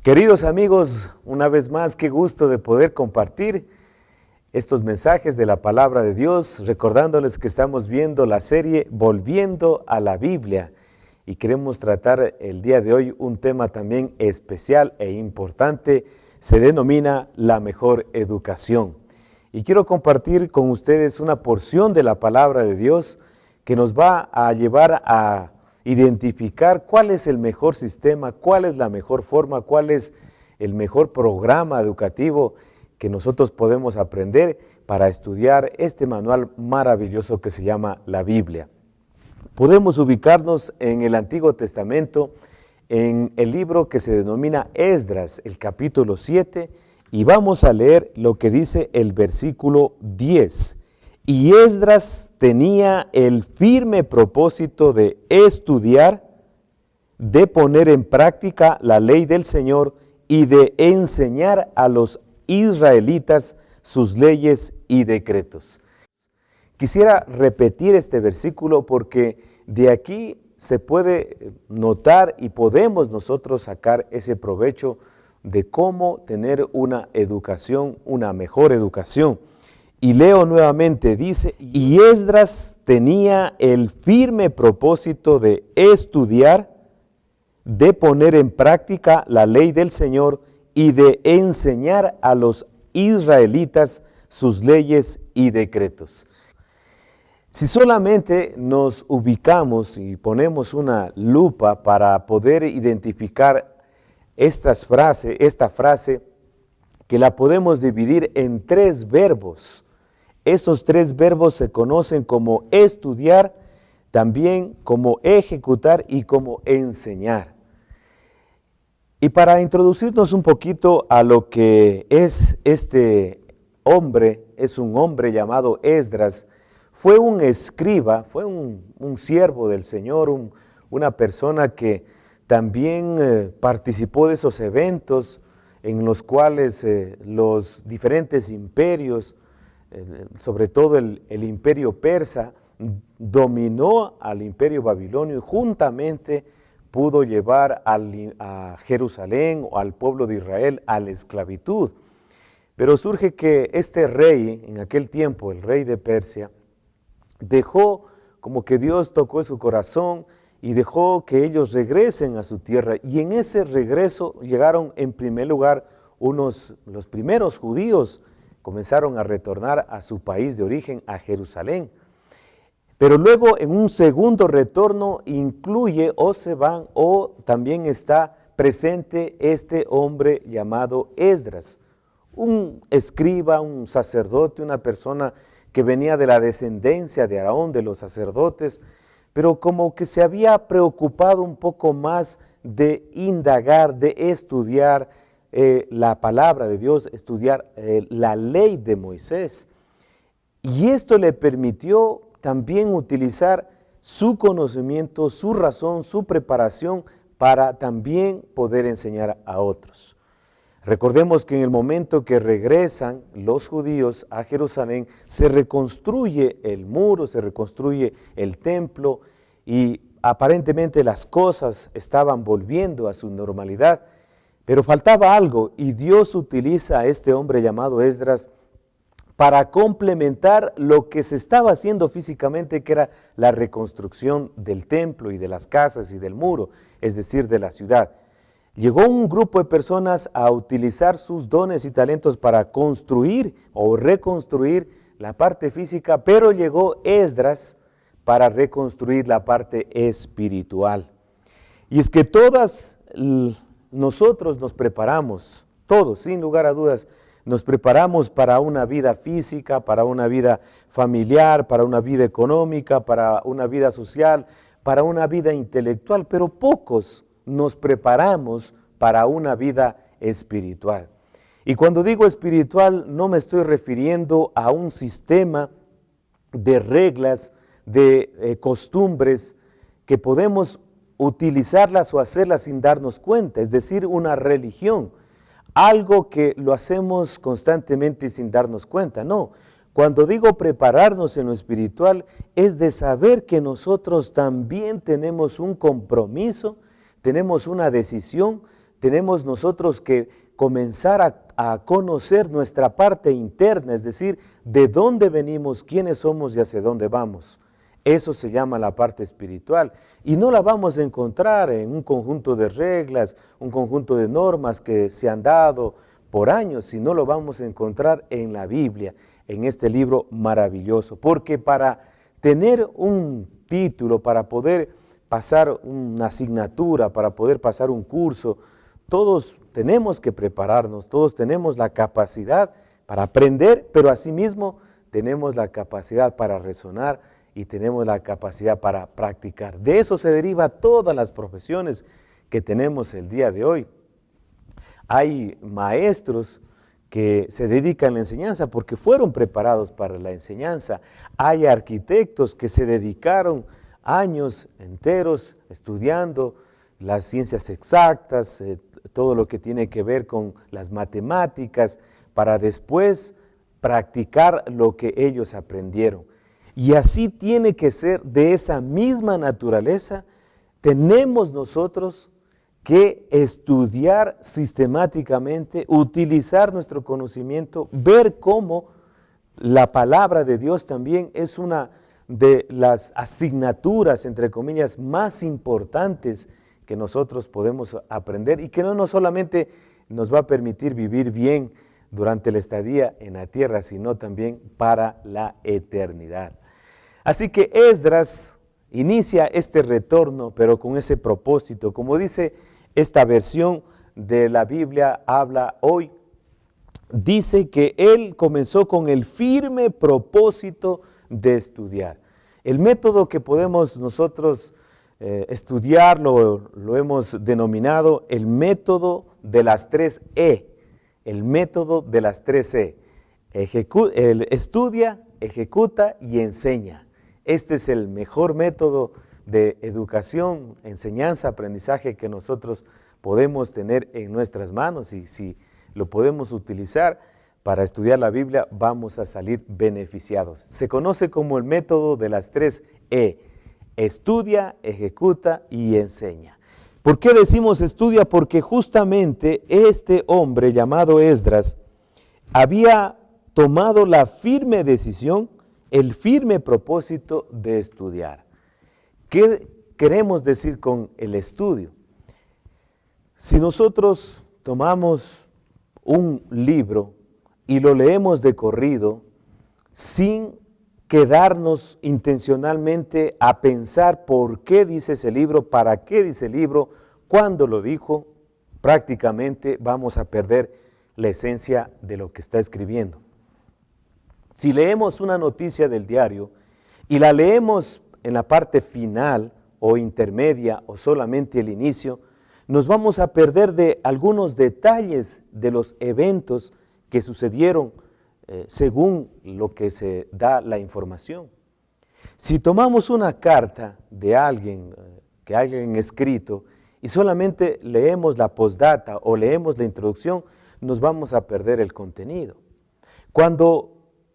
Queridos amigos, una vez más, qué gusto de poder compartir estos mensajes de la palabra de Dios, recordándoles que estamos viendo la serie Volviendo a la Biblia y queremos tratar el día de hoy un tema también especial e importante, se denomina la mejor educación. Y quiero compartir con ustedes una porción de la palabra de Dios que nos va a llevar a identificar cuál es el mejor sistema, cuál es la mejor forma, cuál es el mejor programa educativo que nosotros podemos aprender para estudiar este manual maravilloso que se llama la Biblia. Podemos ubicarnos en el Antiguo Testamento, en el libro que se denomina Esdras, el capítulo 7, y vamos a leer lo que dice el versículo 10. Y Esdras tenía el firme propósito de estudiar, de poner en práctica la ley del Señor y de enseñar a los israelitas sus leyes y decretos. Quisiera repetir este versículo porque de aquí se puede notar y podemos nosotros sacar ese provecho de cómo tener una educación, una mejor educación. Y leo nuevamente, dice, y Esdras tenía el firme propósito de estudiar, de poner en práctica la ley del Señor y de enseñar a los israelitas sus leyes y decretos. Si solamente nos ubicamos y ponemos una lupa para poder identificar esta frase que la podemos dividir en tres verbos. Esos tres verbos se conocen como estudiar, también como ejecutar y como enseñar. Y para introducirnos un poquito a lo que es este hombre, es un hombre llamado Esdras, fue un escriba, fue un siervo del Señor, una persona que también participó de esos eventos en los cuales los diferentes imperios, sobre todo el imperio persa, dominó al imperio babilonio y juntamente pudo llevar a Jerusalén o al pueblo de Israel a la esclavitud. Pero surge que este rey, en aquel tiempo, el rey de Persia, dejó como que Dios tocó su corazón y dejó que ellos regresen a su tierra. Y en ese regreso llegaron en primer lugar los primeros judíos, comenzaron a retornar a su país de origen, a Jerusalén. Pero luego en un segundo retorno incluye o se van o también está presente este hombre llamado Esdras, un escriba, un sacerdote, una persona que venía de la descendencia de Aarón, de los sacerdotes, pero como que se había preocupado un poco más de indagar, de estudiar la palabra de Dios, estudiar la ley de Moisés. Y esto le permitió también utilizar su conocimiento, su razón, su preparación para también poder enseñar a otros. Recordemos que en el momento que regresan los judíos a Jerusalén, se reconstruye el muro, se reconstruye el templo y aparentemente las cosas estaban volviendo a su normalidad, pero faltaba algo y Dios utiliza a este hombre llamado Esdras para complementar lo que se estaba haciendo físicamente, que era la reconstrucción del templo y de las casas y del muro, es decir, de la ciudad. Llegó un grupo de personas a utilizar sus dones y talentos para construir o reconstruir la parte física, pero llegó Esdras para reconstruir la parte espiritual. Y es que nosotros nos preparamos, todos, sin lugar a dudas, nos preparamos para una vida física, para una vida familiar, para una vida económica, para una vida social, para una vida intelectual, pero pocos nos preparamos para una vida espiritual. Y cuando digo espiritual, no me estoy refiriendo a un sistema de reglas, de costumbres que podemos utilizarlas o hacerlas sin darnos cuenta, es decir, una religión, algo que lo hacemos constantemente sin darnos cuenta. No, cuando digo prepararnos en lo espiritual, es de saber que nosotros también tenemos un compromiso, tenemos una decisión tenemos nosotros que comenzar a conocer nuestra parte interna, es decir, de dónde venimos, quiénes somos y hacia dónde vamos. Eso se llama la parte espiritual y no la vamos a encontrar en un conjunto de reglas, un conjunto de normas que se han dado por años, sino lo vamos a encontrar en la Biblia, en este libro maravilloso. Porque para tener un título, para poder pasar una asignatura, para poder pasar un curso, todos tenemos que prepararnos, todos tenemos la capacidad para aprender, pero asimismo tenemos la capacidad para resonar y tenemos la capacidad para practicar. De eso se deriva todas las profesiones que tenemos el día de hoy. Hay maestros que se dedican a la enseñanza porque fueron preparados para la enseñanza. Hay arquitectos que se dedicaron años enteros estudiando las ciencias exactas, todo lo que tiene que ver con las matemáticas, para después practicar lo que ellos aprendieron. Y así tiene que ser, de esa misma naturaleza. Tenemos nosotros que estudiar sistemáticamente, utilizar nuestro conocimiento, ver cómo la palabra de Dios también es una de las asignaturas, entre comillas, más importantes que nosotros podemos aprender y que no solamente nos va a permitir vivir bien durante la estadía en la tierra, sino también para la eternidad. Así que Esdras inicia este retorno, pero con ese propósito. Como dice esta versión de la Biblia, habla hoy, dice que él comenzó con el firme propósito de estudiar. El método que podemos nosotros estudiar lo hemos denominado el método de las 3 E. El método de las 3 E. Estudia, ejecuta y enseña. Este es el mejor método de educación, enseñanza, aprendizaje que nosotros podemos tener en nuestras manos, y si lo podemos utilizar para estudiar la Biblia, vamos a salir beneficiados. Se conoce como el método de las 3 E. Estudia, ejecuta y enseña. ¿Por qué decimos estudia? Porque justamente este hombre llamado Esdras había tomado la firme decisión, el firme propósito de estudiar. ¿Qué queremos decir con el estudio? Si nosotros tomamos un libro y lo leemos de corrido, sin quedarnos intencionalmente a pensar por qué dice ese libro, para qué dice el libro, cuándo lo dijo, prácticamente vamos a perder la esencia de lo que está escribiendo. Si leemos una noticia del diario y la leemos en la parte final o intermedia o solamente el inicio, nos vamos a perder de algunos detalles de los eventos que sucedieron según lo que se da la información. Si tomamos una carta de alguien, que alguien escrito, y solamente leemos la postdata o leemos la introducción, nos vamos a perder el contenido. Cuando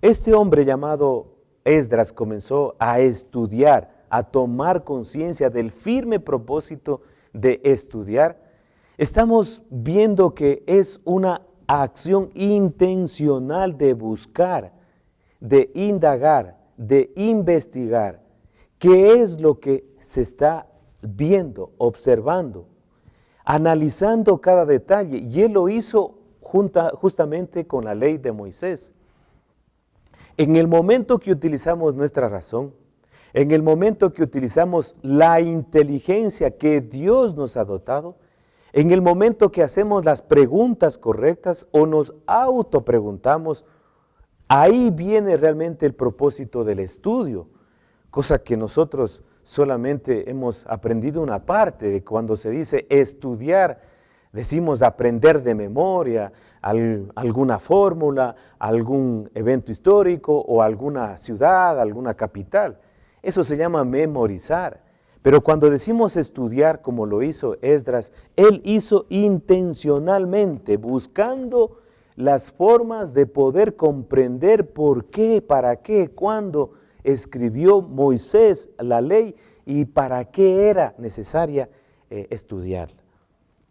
este hombre llamado Esdras comenzó a estudiar, a tomar conciencia del firme propósito de estudiar, estamos viendo que es una acción intencional de buscar, de indagar, de investigar qué es lo que se está viendo, observando, analizando cada detalle. Y él lo hizo justamente con la ley de Moisés. En el momento que utilizamos nuestra razón, en el momento que utilizamos la inteligencia que Dios nos ha dotado, en el momento que hacemos las preguntas correctas o nos autopreguntamos, ahí viene realmente el propósito del estudio, cosa que nosotros solamente hemos aprendido una parte. De cuando se dice estudiar, decimos aprender de memoria alguna fórmula, algún evento histórico o alguna ciudad, alguna capital. Eso se llama memorizar. Pero cuando decimos estudiar, como lo hizo Esdras, él hizo intencionalmente, buscando las formas de poder comprender por qué, para qué, cuándo escribió Moisés la ley y para qué era necesaria estudiarla.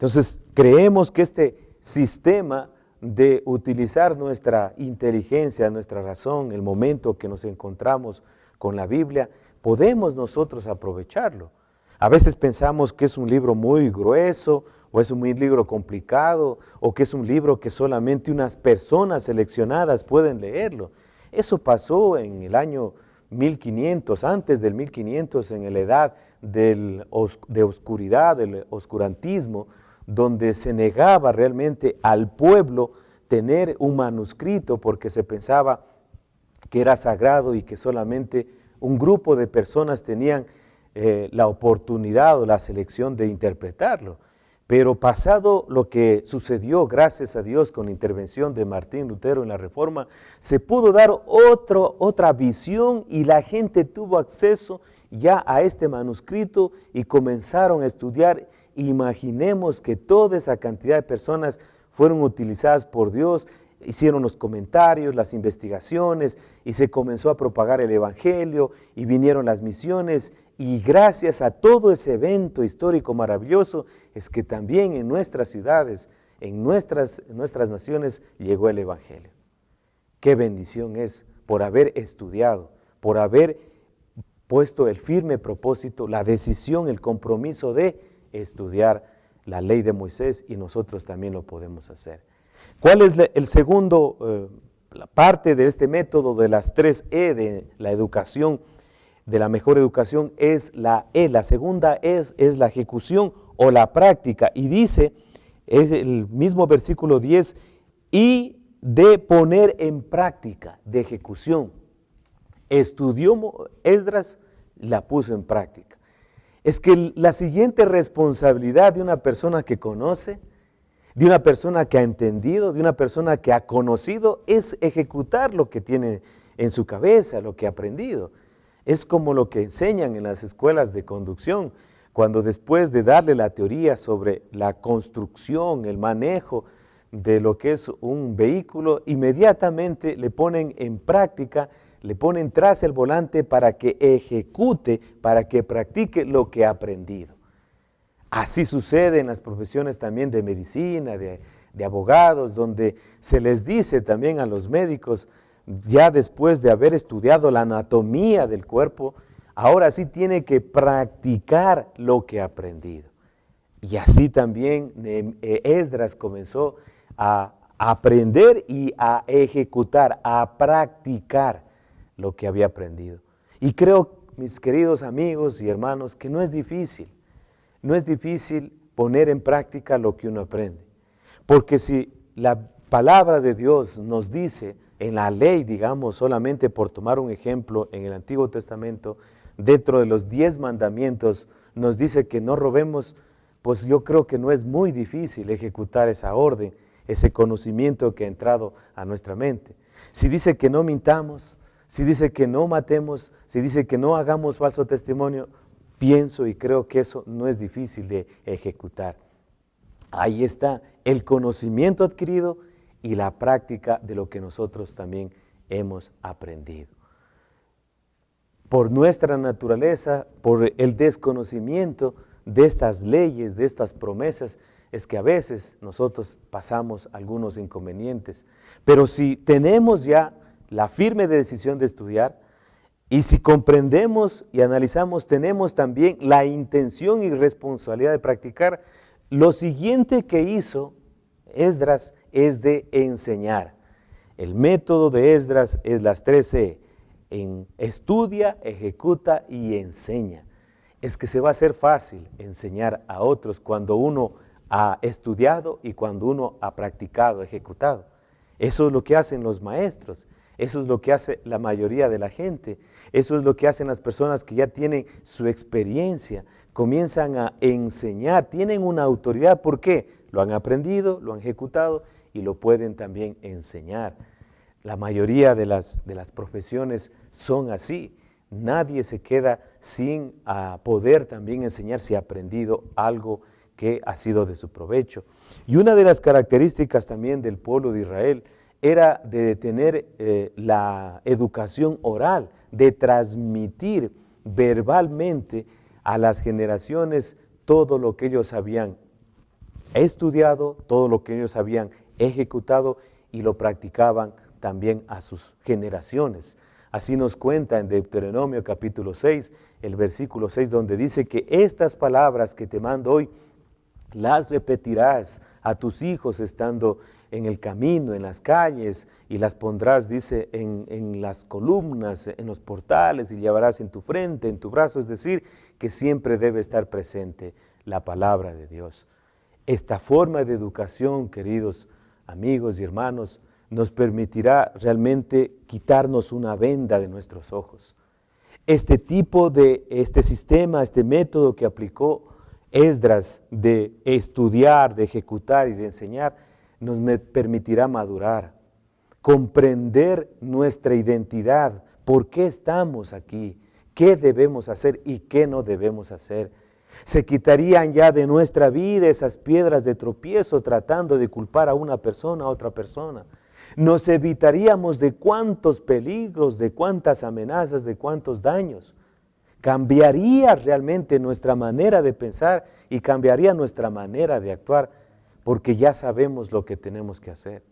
Entonces, creemos que este sistema de utilizar nuestra inteligencia, nuestra razón, el momento que nos encontramos con la Biblia, podemos nosotros aprovecharlo. A veces pensamos que es un libro muy grueso, o es un libro complicado, o que es un libro que solamente unas personas seleccionadas pueden leerlo. Eso pasó en el año 1500, antes del 1500, en la edad de oscuridad, del oscurantismo, donde se negaba realmente al pueblo tener un manuscrito porque se pensaba que era sagrado y que solamente un grupo de personas tenían la oportunidad o la selección de interpretarlo. Pero pasado lo que sucedió, gracias a Dios, con la intervención de Martín Lutero en la Reforma, se pudo dar otra visión y la gente tuvo acceso ya a este manuscrito y comenzaron a estudiar. Imaginemos que toda esa cantidad de personas fueron utilizadas por Dios, hicieron los comentarios, las investigaciones y se comenzó a propagar el Evangelio y vinieron las misiones. Y gracias a todo ese evento histórico maravilloso es que también en nuestras ciudades, en nuestras naciones llegó el Evangelio. Qué bendición es por haber estudiado, por haber puesto el firme propósito, la decisión, el compromiso de estudiar la ley de Moisés, y nosotros también lo podemos hacer. ¿Cuál es el segundo, la parte de este método de las 3E de la educación? De la mejor educación es la E, la segunda es la ejecución o la práctica, y dice, es el mismo versículo 10, y de poner en práctica, de ejecución. Estudió Esdras, la puso en práctica. Es que la siguiente responsabilidad de una persona que conoce, de una persona que ha entendido, de una persona que ha conocido, es ejecutar lo que tiene en su cabeza, lo que ha aprendido. Es como lo que enseñan en las escuelas de conducción, cuando después de darle la teoría sobre la construcción, el manejo de lo que es un vehículo, inmediatamente le ponen en práctica, le ponen tras el volante para que ejecute, para que practique lo que ha aprendido. Así sucede en las profesiones también de medicina, de abogados, donde se les dice también a los médicos, ya después de haber estudiado la anatomía del cuerpo, ahora sí tiene que practicar lo que ha aprendido. Y así también Esdras comenzó a aprender y a ejecutar, a practicar lo que había aprendido. Y creo, mis queridos amigos y hermanos, que no es difícil poner en práctica lo que uno aprende. Porque si la palabra de Dios nos dice, en la ley, digamos, solamente por tomar un ejemplo, en el Antiguo Testamento, dentro de los 10 mandamientos, nos dice que no robemos, pues yo creo que no es muy difícil ejecutar esa orden, ese conocimiento que ha entrado a nuestra mente. Si dice que no mintamos, si dice que no matemos, si dice que no hagamos falso testimonio, pienso y creo que eso no es difícil de ejecutar. Ahí está el conocimiento adquirido y la práctica de lo que nosotros también hemos aprendido. Por nuestra naturaleza, por el desconocimiento de estas leyes, de estas promesas, es que a veces nosotros pasamos algunos inconvenientes. Pero si tenemos ya la firme decisión de estudiar, y si comprendemos y analizamos, tenemos también la intención y responsabilidad de practicar, lo siguiente que hizo Esdras es de enseñar. El método de Esdras es las 3E, estudia, ejecuta y enseña. Es que se va a hacer fácil enseñar a otros cuando uno ha estudiado y cuando uno ha practicado, ejecutado. Eso es lo que hacen los maestros, eso es lo que hace la mayoría de la gente, eso es lo que hacen las personas que ya tienen su experiencia, comienzan a enseñar, tienen una autoridad. ¿Por qué? Lo han aprendido, lo han ejecutado y lo pueden también enseñar. La mayoría de las profesiones son así. Nadie se queda sin poder también enseñar si ha aprendido algo que ha sido de su provecho. Y una de las características también del pueblo de Israel era de tener la educación oral, de transmitir verbalmente a las generaciones todo lo que ellos habían estudiado, todo lo que ellos habían ejecutado y lo practicaban también a sus generaciones. Así nos cuenta en Deuteronomio capítulo 6, el versículo 6, donde dice que estas palabras que te mando hoy, las repetirás a tus hijos estando en el camino, en las calles, y las pondrás, dice, en las columnas, en los portales, y llevarás en tu frente, en tu brazo, es decir, que siempre debe estar presente la palabra de Dios. Esta forma de educación, queridos amigos y hermanos, nos permitirá realmente quitarnos una venda de nuestros ojos. Este sistema, este método que aplicó Esdras de estudiar, de ejecutar y de enseñar, nos permitirá madurar, comprender nuestra identidad, por qué estamos aquí, qué debemos hacer y qué no debemos hacer. Se quitarían ya de nuestra vida esas piedras de tropiezo tratando de culpar a una persona, a otra persona. Nos evitaríamos de cuántos peligros, de cuántas amenazas, de cuántos daños. Cambiaría realmente nuestra manera de pensar y cambiaría nuestra manera de actuar, porque ya sabemos lo que tenemos que hacer.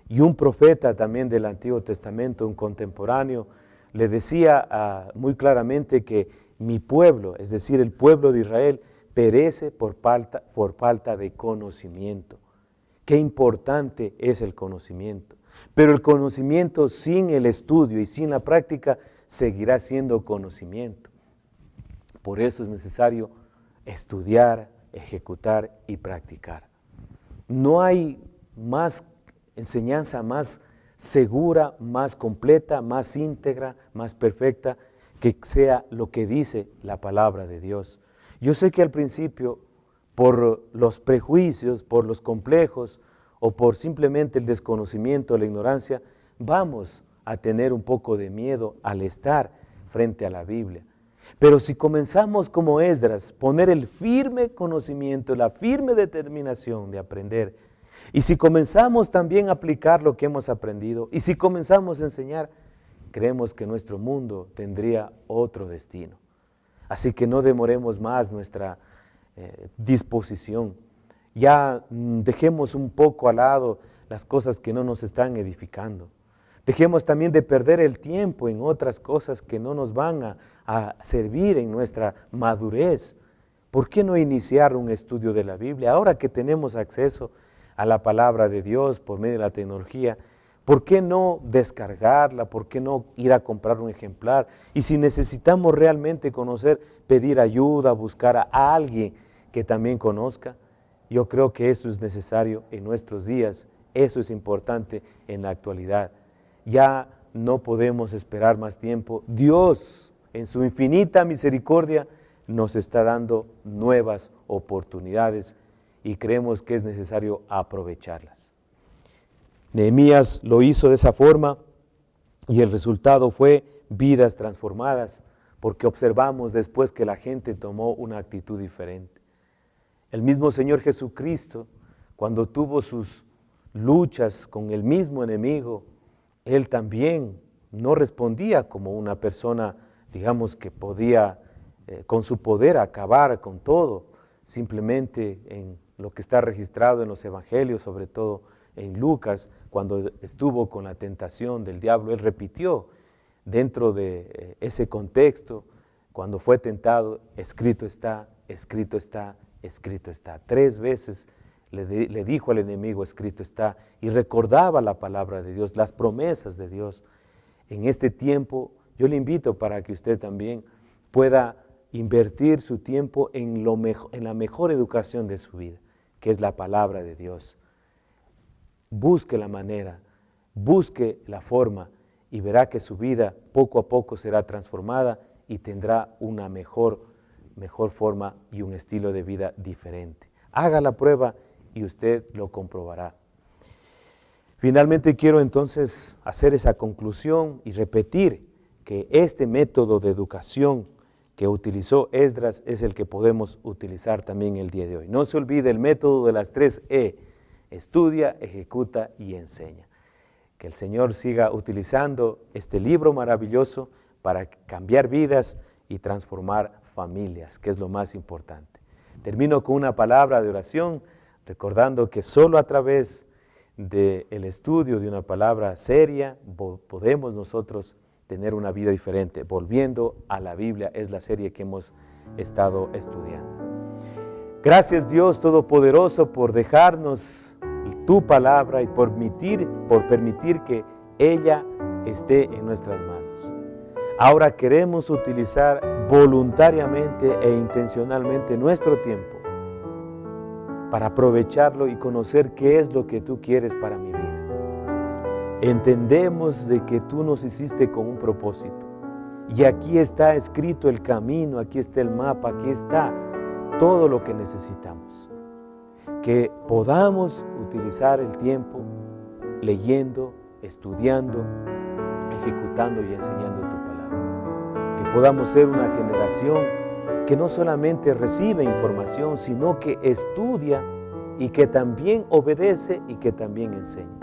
Y un profeta también del Antiguo Testamento, un contemporáneo, le decía muy claramente que mi pueblo, es decir, el pueblo de Israel, perece por falta de conocimiento. Qué importante es el conocimiento. Pero el conocimiento sin el estudio y sin la práctica seguirá siendo conocimiento. Por eso es necesario estudiar, ejecutar y practicar. No hay más enseñanza más segura, más completa, más íntegra, más perfecta, que sea lo que dice la palabra de Dios. Yo sé que al principio, por los prejuicios, por los complejos o por simplemente el desconocimiento, la ignorancia, vamos a tener un poco de miedo al estar frente a la Biblia. Pero si comenzamos como Esdras, poner el firme conocimiento, la firme determinación de aprender, y si comenzamos también a aplicar lo que hemos aprendido, y si comenzamos a enseñar, creemos que nuestro mundo tendría otro destino. Así que no demoremos más nuestra disposición. Ya dejemos un poco al lado las cosas que no nos están edificando. Dejemos también de perder el tiempo en otras cosas que no nos van a servir en nuestra madurez. ¿Por qué no iniciar un estudio de la Biblia? Ahora que tenemos acceso a la palabra de Dios por medio de la tecnología, ¿por qué no descargarla? ¿Por qué no ir a comprar un ejemplar? Y si necesitamos realmente conocer, pedir ayuda, buscar a alguien que también conozca. Yo creo que eso es necesario en nuestros días, eso es importante en la actualidad. Ya no podemos esperar más tiempo. Dios, en su infinita misericordia, nos está dando nuevas oportunidades y creemos que es necesario aprovecharlas. Nehemías lo hizo de esa forma y el resultado fue vidas transformadas, porque observamos después que la gente tomó una actitud diferente. El mismo Señor Jesucristo, cuando tuvo sus luchas con el mismo enemigo, Él también no respondía como una persona, digamos, que podía con su poder acabar con todo. Simplemente en lo que está registrado en los evangelios, sobre todo en Lucas, cuando estuvo con la tentación del diablo, Él repitió dentro de ese contexto, cuando fue tentado, escrito está, escrito está, escrito está. 3 veces le dijo al enemigo, escrito está, y recordaba la palabra de Dios, las promesas de Dios. En este tiempo, yo le invito para que usted también pueda invertir su tiempo en la mejor educación de su vida, que es la palabra de Dios. Busque la manera, busque la forma y verá que su vida poco a poco será transformada y tendrá una mejor forma y un estilo de vida diferente. Haga la prueba y usted lo comprobará. Finalmente quiero entonces hacer esa conclusión y repetir que este método de educación que utilizó Esdras es el que podemos utilizar también el día de hoy. No se olvide el método de las 3 E: estudia, ejecuta y enseña. Que el Señor siga utilizando este libro maravilloso para cambiar vidas y transformar familias, que es lo más importante. Termino con una palabra de oración recordando que solo a través del estudio de una palabra seria podemos nosotros tener una vida diferente. Volviendo a la Biblia es la serie que hemos estado estudiando. Gracias Dios Todopoderoso por dejarnos tu palabra y por permitir que ella esté en nuestras manos. Ahora queremos utilizar voluntariamente e intencionalmente nuestro tiempo para aprovecharlo y conocer qué es lo que tú quieres para mi vida. Entendemos de que tú nos hiciste con un propósito y aquí está escrito el camino, aquí está el mapa, aquí está todo lo que necesitamos. Que podamos utilizar el tiempo leyendo, estudiando, ejecutando y enseñando tu palabra. Que podamos ser una generación que no solamente recibe información, sino que estudia y que también obedece y que también enseña.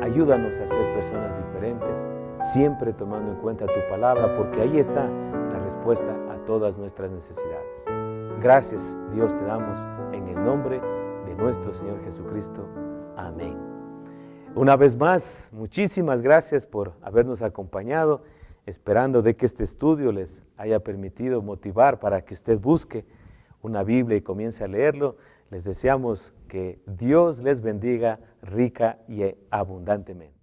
Ayúdanos a ser personas diferentes, siempre tomando en cuenta tu palabra, porque ahí está la respuesta a todas nuestras necesidades. Gracias, Dios, te damos en el nombre de nuestro Señor Jesucristo. Amén. Una vez más, muchísimas gracias por habernos acompañado, esperando de que este estudio les haya permitido motivar para que usted busque una Biblia y comience a leerlo. Les deseamos que Dios les bendiga rica y abundantemente.